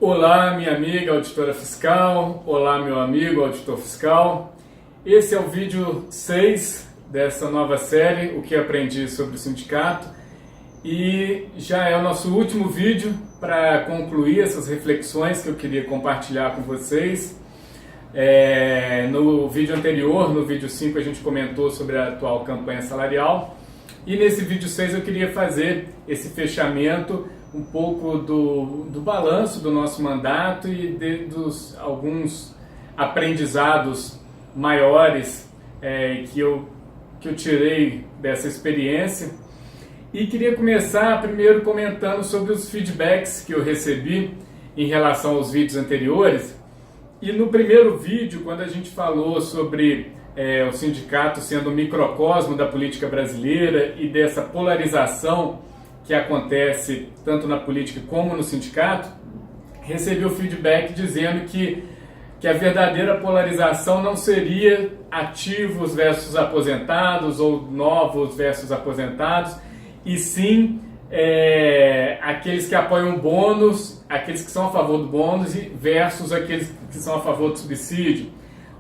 Olá, minha amiga auditora fiscal, olá, meu amigo auditor fiscal. Esse é o vídeo 6 dessa nova série, O que aprendi sobre o sindicato, e já é o nosso último vídeo para concluir essas reflexões que eu queria compartilhar com vocês. No vídeo anterior, no vídeo 5, a gente comentou sobre a atual campanha salarial, e nesse vídeo 6 eu queria fazer esse fechamento, um pouco do balanço do nosso mandato e dos alguns aprendizados maiores que eu tirei dessa experiência. E queria começar primeiro comentando sobre os feedbacks que eu recebi em relação aos vídeos anteriores. E no primeiro vídeo, quando a gente falou sobre o sindicato sendo um microcosmo da política brasileira e dessa polarização que acontece tanto na política como no sindicato, recebi o feedback dizendo que a verdadeira polarização não seria ativos versus aposentados ou novos versus aposentados, e sim aqueles que apoiam o bônus, aqueles que são a favor do bônus versus aqueles que são a favor do subsídio.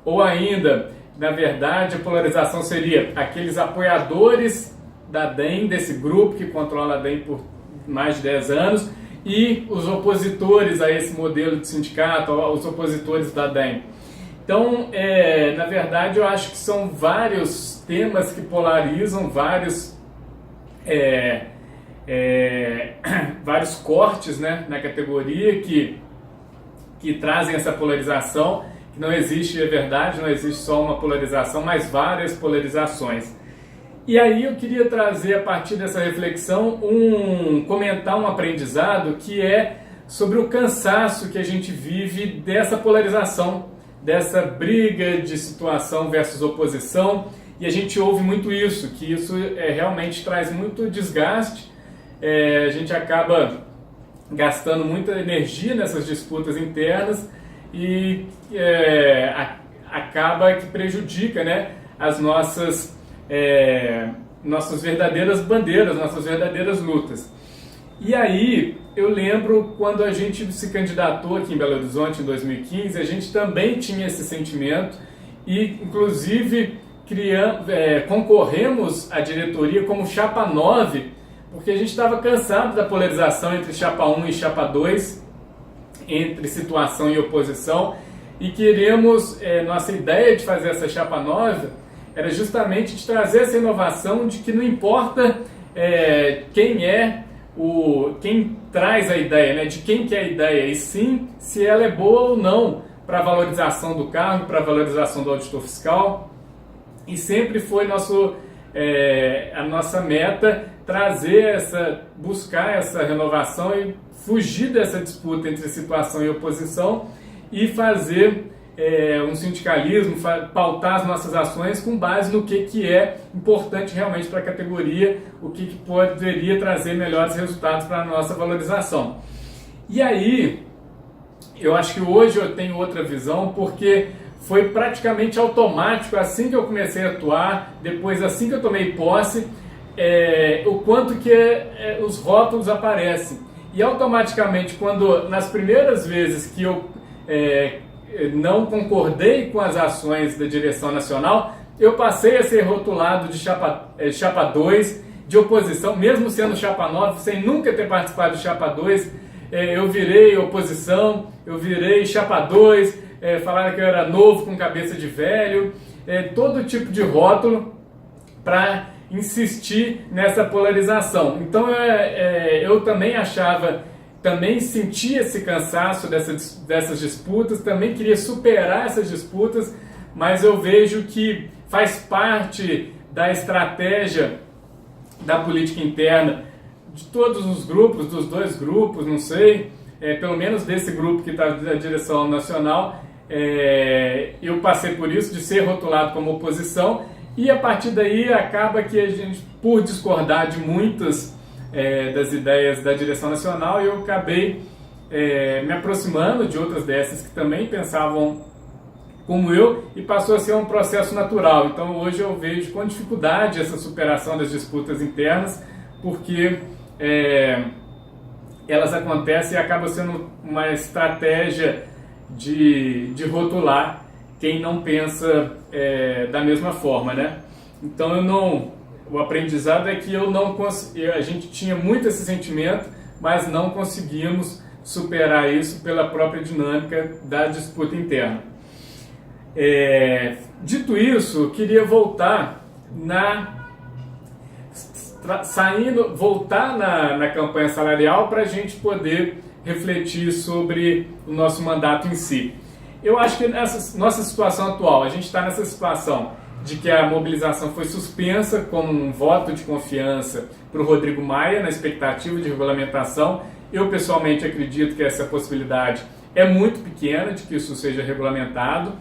Ou ainda, na verdade, a polarização seria aqueles apoiadores da DEM, desse grupo que controla a DEM por mais de 10 anos, e os opositores a esse modelo de sindicato, os opositores da DEM. Então, na verdade, eu acho que são vários temas que polarizam, vários cortes, né, na categoria que trazem essa polarização, que não existe, é verdade, não existe só uma polarização, mas várias polarizações. E aí eu queria trazer, a partir dessa reflexão, comentar um aprendizado que é sobre o cansaço que a gente vive dessa polarização, dessa briga de situação versus oposição, e a gente ouve muito isso, que isso realmente traz muito desgaste, a gente acaba gastando muita energia nessas disputas internas e acaba que prejudica, né, as nossas verdadeiras bandeiras, nossas verdadeiras lutas. E aí eu lembro quando a gente se candidatou aqui em Belo Horizonte em 2015, a gente também tinha esse sentimento e inclusive concorremos à diretoria como chapa 9, porque a gente estava cansado da polarização entre chapa 1 e chapa 2, entre situação e oposição, e queremos, nossa ideia de fazer essa chapa 9 era justamente de trazer essa inovação de que não importa quem traz a ideia, né, de quem que é a ideia, e sim se ela é boa ou não para a valorização do cargo, para a valorização do auditor fiscal. E sempre foi a nossa meta buscar essa renovação e fugir dessa disputa entre situação e oposição e fazer um sindicalismo, pautar as nossas ações com base no que é importante realmente para a categoria, o que poderia trazer melhores resultados para a nossa valorização. E aí, eu acho que hoje eu tenho outra visão, porque foi praticamente automático, assim que eu comecei a atuar, depois assim que eu tomei posse, o quanto que os rótulos aparecem. E automaticamente, nas primeiras vezes que eu não concordei com as ações da direção nacional, eu passei a ser rotulado de chapa 2, de oposição, mesmo sendo chapa 9, sem nunca ter participado de chapa 2, eu virei oposição, eu virei chapa 2, falaram que eu era novo com cabeça de velho, todo tipo de rótulo para insistir nessa polarização. Então eu também sentia esse cansaço dessas disputas, também queria superar essas disputas, mas eu vejo que faz parte da estratégia da política interna de todos os grupos, dos dois grupos, não sei, pelo menos desse grupo que está da direção nacional, eu passei por isso, de ser rotulado como oposição, e a partir daí acaba que a gente, por discordar de muitas das ideias da direção nacional, eu acabei me aproximando de outras dessas que também pensavam como eu, e passou a ser um processo natural. Então hoje eu vejo com dificuldade essa superação das disputas internas, porque elas acontecem e acaba sendo uma estratégia de rotular quem não pensa da mesma forma, né? Então o aprendizado é que a gente tinha muito esse sentimento, mas não conseguimos superar isso pela própria dinâmica da disputa interna. Dito isso, eu queria voltar na campanha salarial para a gente poder refletir sobre o nosso mandato em si. Eu acho que nessa nossa situação atual, a gente está nessa situação de que a mobilização foi suspensa como um voto de confiança para o Rodrigo Maia na expectativa de regulamentação. Eu pessoalmente acredito que essa possibilidade é muito pequena de que isso seja regulamentado.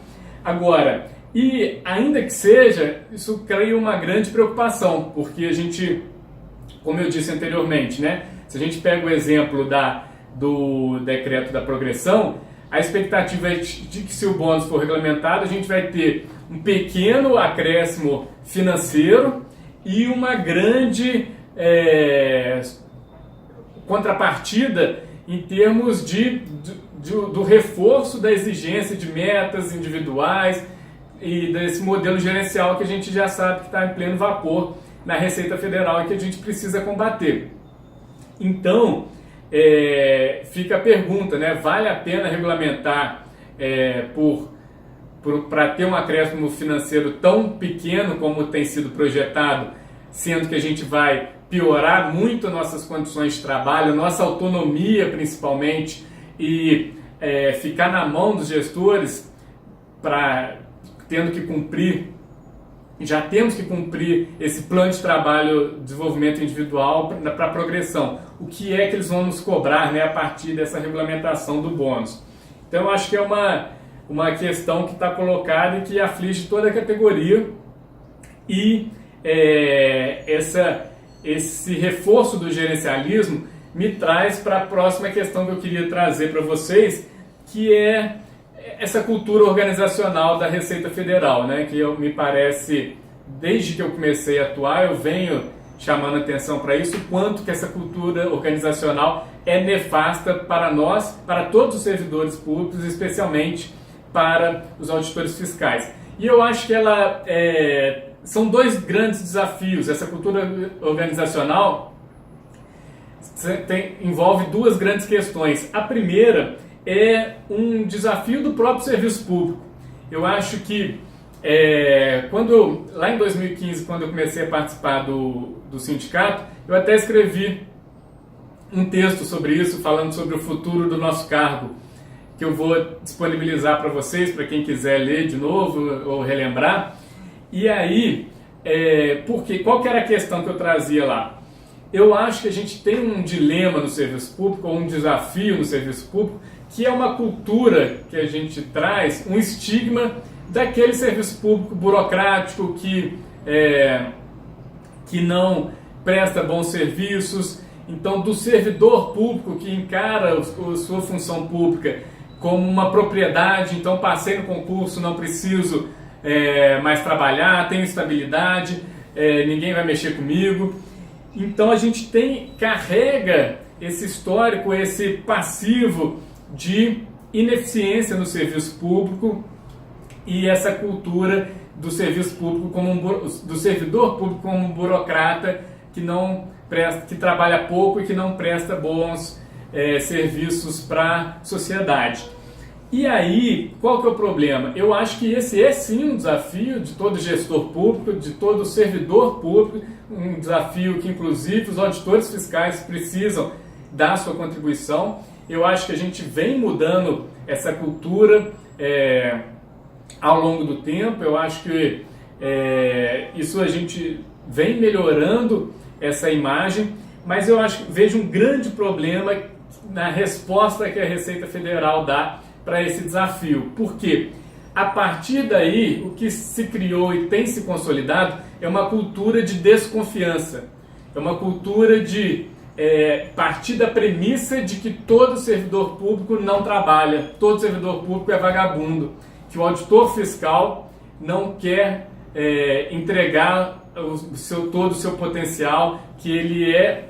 Agora, e ainda que seja, isso cria uma grande preocupação, porque a gente, como eu disse anteriormente, né, se a gente pega o exemplo do decreto da progressão, a expectativa é de que se o bônus for regulamentado, a gente vai ter um pequeno acréscimo financeiro e uma grande contrapartida em termos do reforço da exigência de metas individuais e desse modelo gerencial que a gente já sabe que está em pleno vapor na Receita Federal e que a gente precisa combater. Então, fica a pergunta, né? Vale a pena regulamentar para ter um acréscimo financeiro tão pequeno como tem sido projetado, sendo que a gente vai piorar muito nossas condições de trabalho, nossa autonomia principalmente, e ficar na mão dos gestores já temos que cumprir esse plano de trabalho de desenvolvimento individual para a progressão. O que é que eles vão nos cobrar, né, a partir dessa regulamentação do bônus? Então eu acho que é uma questão que está colocada e que aflige toda a categoria, e esse reforço do gerencialismo me traz para a próxima questão que eu queria trazer para vocês, que é essa cultura organizacional da Receita Federal, né? Que me parece, desde que eu comecei a atuar, eu venho chamando atenção para isso, o quanto que essa cultura organizacional é nefasta para nós, para todos os servidores públicos, especialmente para os auditores fiscais. E eu acho que são dois grandes desafios. Essa cultura organizacional envolve duas grandes questões. A primeira é um desafio do próprio serviço público. Eu acho que lá em 2015, quando eu comecei a participar do sindicato, eu até escrevi um texto sobre isso, falando sobre o futuro do nosso cargo, que eu vou disponibilizar para vocês, para quem quiser ler de novo ou relembrar. E aí, qual que era a questão que eu trazia lá? Eu acho que a gente tem um dilema no serviço público, ou um desafio no serviço público, que é uma cultura que a gente traz, um estigma daquele serviço público burocrático que não presta bons serviços. Então, do servidor público que encara a sua função pública como uma propriedade, então passei no concurso, não preciso mais trabalhar, tenho estabilidade, ninguém vai mexer comigo. Então a gente carrega esse histórico, esse passivo de ineficiência no serviço público e essa cultura do serviço público do servidor público como um burocrata que trabalha pouco e que não presta bons serviços para a sociedade. E aí, qual que é o problema? Eu acho que esse é sim um desafio de todo gestor público, de todo servidor público, um desafio que inclusive os auditores fiscais precisam dar sua contribuição. Eu acho que a gente vem mudando essa cultura ao longo do tempo. Eu acho que isso a gente vem melhorando essa imagem, mas eu vejo um grande problema na resposta que a Receita Federal dá para esse desafio. Por quê? A partir daí, o que se criou e tem se consolidado é uma cultura de desconfiança. É uma cultura de partir da premissa de que todo servidor público não trabalha, todo servidor público é vagabundo, que o auditor fiscal não quer entregar todo o seu potencial, que ele é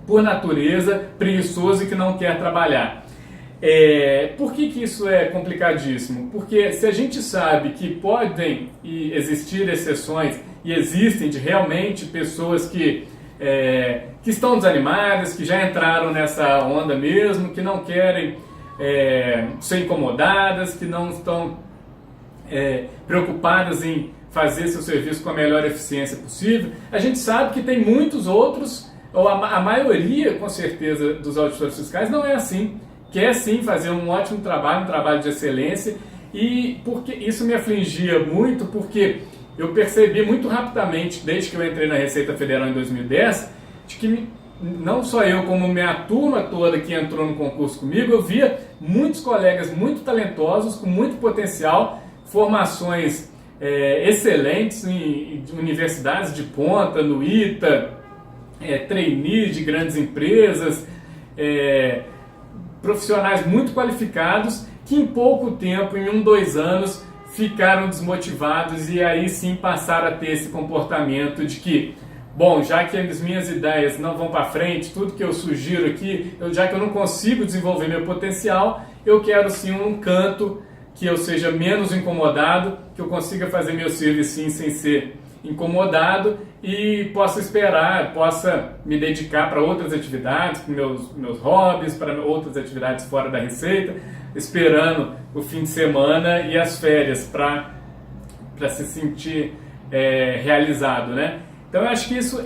por natureza, preguiçoso e que não quer trabalhar. Por que isso é complicadíssimo? Porque se a gente sabe que podem existir exceções, e existem realmente pessoas que estão desanimadas, que já entraram nessa onda mesmo, que não querem ser incomodadas, que não estão preocupadas em fazer seu serviço com a melhor eficiência possível, a gente sabe que tem muitos outros, ou a maioria, com certeza, dos auditores fiscais não é assim. Quer sim fazer um ótimo trabalho, um trabalho de excelência, e porque isso me afligia muito, porque eu percebi muito rapidamente, desde que eu entrei na Receita Federal em 2010, de que não só eu, como minha turma toda que entrou no concurso comigo, eu via muitos colegas muito talentosos, com muito potencial, formações excelentes em universidades de ponta, no ITA, trainees de grandes empresas, profissionais muito qualificados que em pouco tempo, em 1, 2 anos, ficaram desmotivados e aí sim passaram a ter esse comportamento de que, bom, já que as minhas ideias não vão para frente, tudo que eu sugiro aqui, já que eu não consigo desenvolver meu potencial, eu quero sim um canto que eu seja menos incomodado, que eu consiga fazer meu serviço sem ser incomodado e possa esperar, possa me dedicar para outras atividades, para meus hobbies, para outras atividades fora da Receita, esperando o fim de semana e as férias para se sentir realizado, né? Então eu acho que isso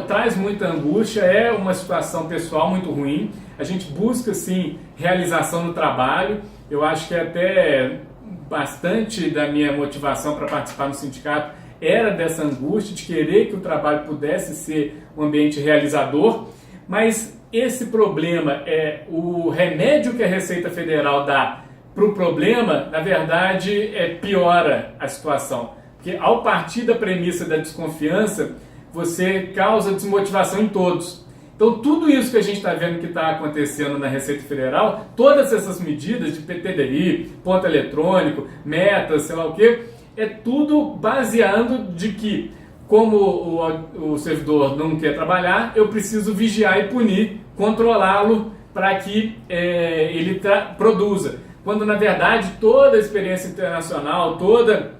traz muita angústia, é uma situação pessoal muito ruim. A gente busca sim realização no trabalho. Eu acho que até bastante da minha motivação para participar no sindicato era dessa angústia de querer que o trabalho pudesse ser um ambiente realizador, mas esse problema, o remédio que a Receita Federal dá para o problema, na verdade, piora a situação. Porque ao partir da premissa da desconfiança, você causa desmotivação em todos. Então tudo isso que a gente está vendo que está acontecendo na Receita Federal, todas essas medidas de PTDI, ponto eletrônico, metas, sei lá o quê, é tudo baseando de que, como o servidor não quer trabalhar, eu preciso vigiar e punir, controlá-lo para que ele produza. Quando, na verdade, toda a experiência internacional, toda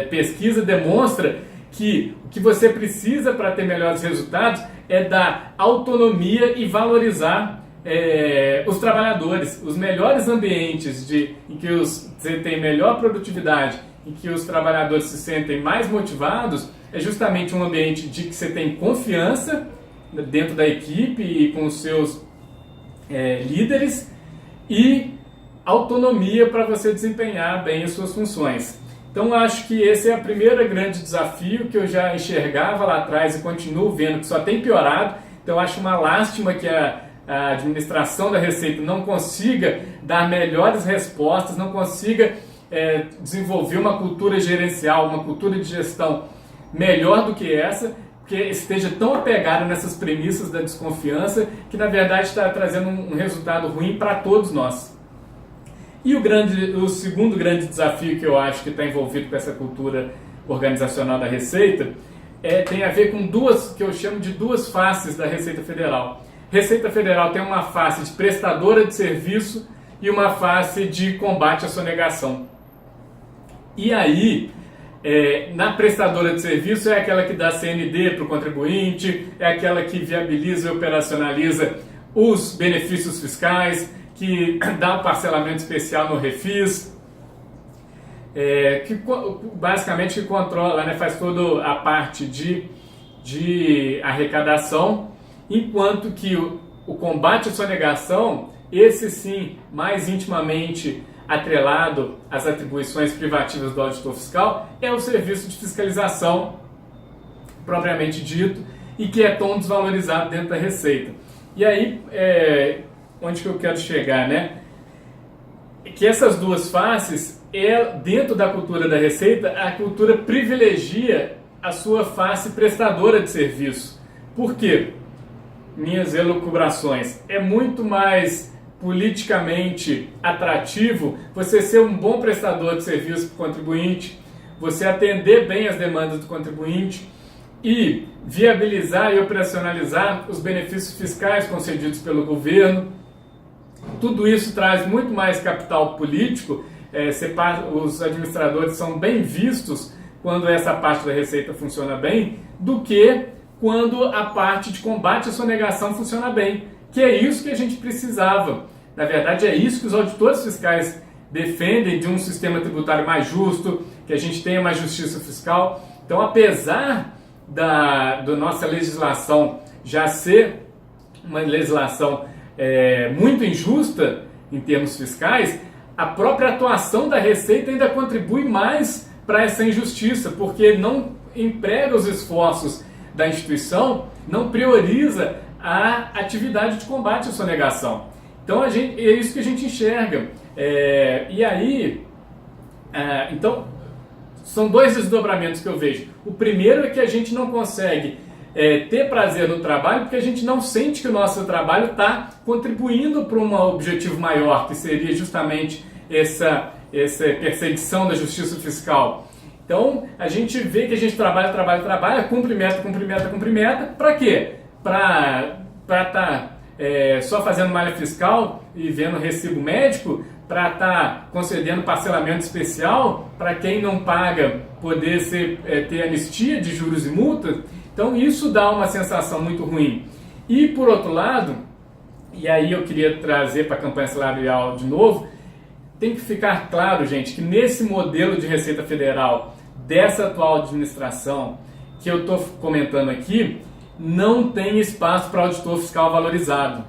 pesquisa demonstra que o que você precisa para ter melhores resultados é dar autonomia e valorizar os trabalhadores. Os melhores ambientes em que você tem melhor produtividade, em que os trabalhadores se sentem mais motivados, é justamente um ambiente de que você tem confiança dentro da equipe e com os seus líderes e autonomia para você desempenhar bem as suas funções. Então acho que esse é o primeiro grande desafio que eu já enxergava lá atrás e continuo vendo que só tem piorado. Então acho uma lástima que a administração da Receita não consiga dar melhores respostas, não consiga desenvolver uma cultura gerencial, uma cultura de gestão melhor do que essa, que esteja tão apegada nessas premissas da desconfiança, que na verdade está trazendo um resultado ruim para todos nós. E o segundo grande desafio que eu acho que está envolvido com essa cultura organizacional da Receita tem a ver com que eu chamo de duas faces da Receita Federal. Receita Federal tem uma face de prestadora de serviço e uma face de combate à sonegação. E aí, na prestadora de serviço é aquela que dá CND para o contribuinte, é aquela que viabiliza e operacionaliza os benefícios fiscais, que dá um parcelamento especial no Refis, que basicamente controla, né, faz toda a parte de arrecadação, enquanto que o combate à sonegação, esse sim, mais intimamente atrelado às atribuições privativas do auditor fiscal, é o serviço de fiscalização propriamente dito e que é tão desvalorizado dentro da Receita. E aí, onde que eu quero chegar, né? Que essas duas faces, dentro da cultura da Receita, a cultura privilegia a sua face prestadora de serviço. Por quê? Minhas elucubrações. É muito mais politicamente atrativo você ser um bom prestador de serviço para o contribuinte, você atender bem as demandas do contribuinte, e viabilizar e operacionalizar os benefícios fiscais concedidos pelo governo. Tudo isso traz muito mais capital político. Os administradores são bem vistos quando essa parte da receita funciona bem, do que quando a parte de combate à sonegação funciona bem, que é isso que a gente precisava. Na verdade, é isso que os auditores fiscais defendem, de um sistema tributário mais justo, que a gente tenha mais justiça fiscal. Então, apesar da nossa legislação já ser uma legislação muito injusta em termos fiscais, a própria atuação da Receita ainda contribui mais para essa injustiça, porque não emprega os esforços da instituição, não prioriza a atividade de combate à sonegação. Então é isso que a gente enxerga. Então são dois desdobramentos que eu vejo. O primeiro é que a gente não consegue ter prazer no trabalho, porque a gente não sente que o nosso trabalho está contribuindo para um objetivo maior, que seria justamente essa perseguição da justiça fiscal. Então, a gente vê que a gente trabalha, cumpre meta, para quê? Para estar só fazendo malha fiscal e vendo recibo médico, para estar concedendo parcelamento especial, para quem não paga poder ter anistia de juros e multas. Então isso dá uma sensação muito ruim. E por outro lado, e aí eu queria trazer para a campanha salarial de novo, tem que ficar claro, gente, que nesse modelo de Receita Federal, dessa atual administração que eu estou comentando aqui, não tem espaço para auditor fiscal valorizado.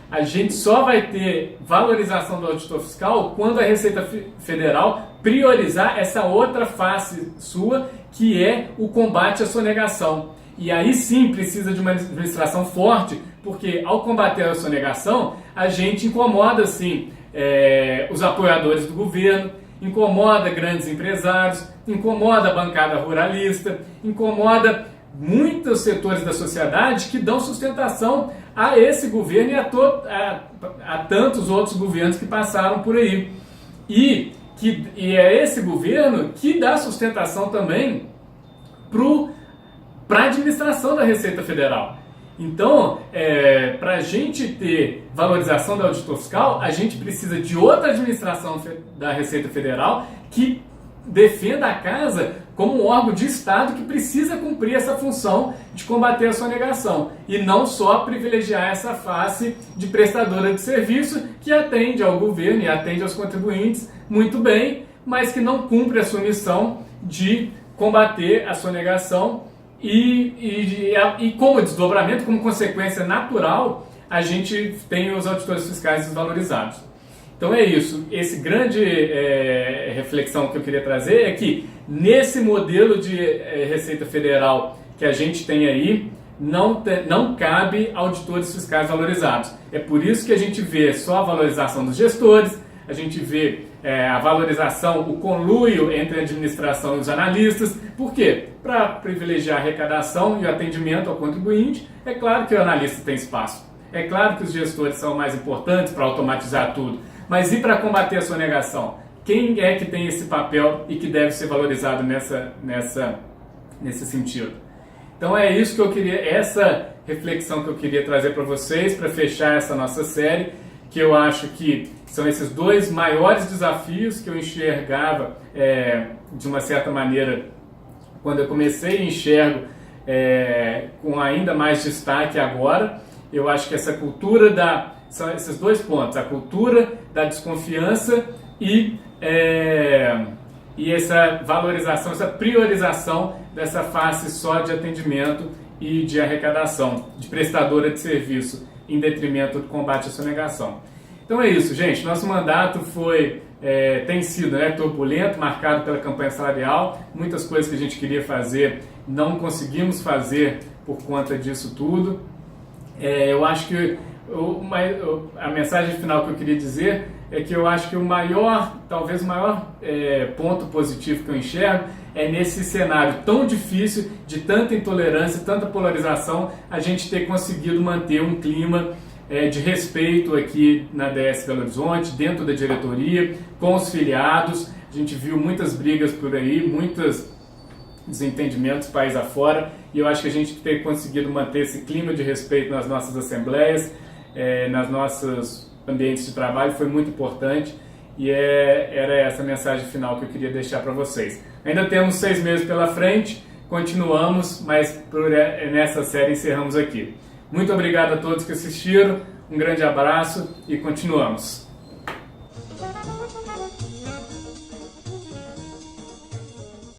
A gente só vai ter valorização do auditor fiscal quando a Receita Federal priorizar essa outra face sua, que é o combate à sonegação. E aí sim precisa de uma administração forte, porque ao combater a sonegação, a gente incomoda sim os apoiadores do governo, incomoda grandes empresários, incomoda a bancada ruralista, incomoda muitos setores da sociedade que dão sustentação a esse governo e a tantos outros governos que passaram por aí. E é esse governo que dá sustentação também para a administração da Receita Federal. Então, para a gente ter valorização do auditor fiscal, a gente precisa de outra administração da Receita Federal que defenda a casa como um órgão de Estado que precisa cumprir essa função de combater a sonegação e não só privilegiar essa face de prestadora de serviço que atende ao governo e atende aos contribuintes muito bem, mas que não cumpre a sua missão de combater a sonegação e como desdobramento, como consequência natural, a gente tem os auditores fiscais desvalorizados. Então é isso, esse grande reflexão que eu queria trazer é que nesse modelo de Receita Federal que a gente tem aí, não cabe auditores fiscais valorizados. É por isso que a gente vê só a valorização dos gestores, a gente vê a valorização, o conluio entre a administração e os analistas. Por quê? Para privilegiar a arrecadação e o atendimento ao contribuinte. É claro que o analista tem espaço, é claro que os gestores são mais importantes para automatizar tudo. Mas e para combater a sonegação? Quem é que tem esse papel e que deve ser valorizado nesse sentido? Então é isso que eu queria, essa reflexão que eu queria trazer para vocês, para fechar essa nossa série, que eu acho que são esses dois maiores desafios que eu enxergava, de uma certa maneira, quando eu comecei e enxergo com ainda mais destaque agora. Eu acho que essa cultura são esses dois pontos, a cultura da desconfiança e essa valorização, essa priorização dessa face só de atendimento e de arrecadação, de prestadora de serviço, em detrimento do combate à sonegação. Então é isso, gente. Nosso mandato tem sido turbulento, marcado pela campanha salarial. Muitas coisas que a gente queria fazer não conseguimos fazer por conta disso tudo. Eu acho que a mensagem final que eu queria dizer é que eu acho que talvez o maior ponto positivo que eu enxergo é nesse cenário tão difícil, de tanta intolerância, tanta polarização, a gente ter conseguido manter um clima de respeito aqui na DS Belo Horizonte, dentro da diretoria, com os filiados. A gente viu muitas brigas por aí, muitas desentendimentos país afora, e eu acho que a gente ter conseguido manter esse clima de respeito nas nossas assembleias, nas nossas ambientes de trabalho foi muito importante, e era essa a mensagem final que eu queria deixar para vocês. Ainda temos 6 meses pela frente, continuamos, mas nessa série encerramos aqui. Muito obrigado a todos que assistiram, um grande abraço e continuamos.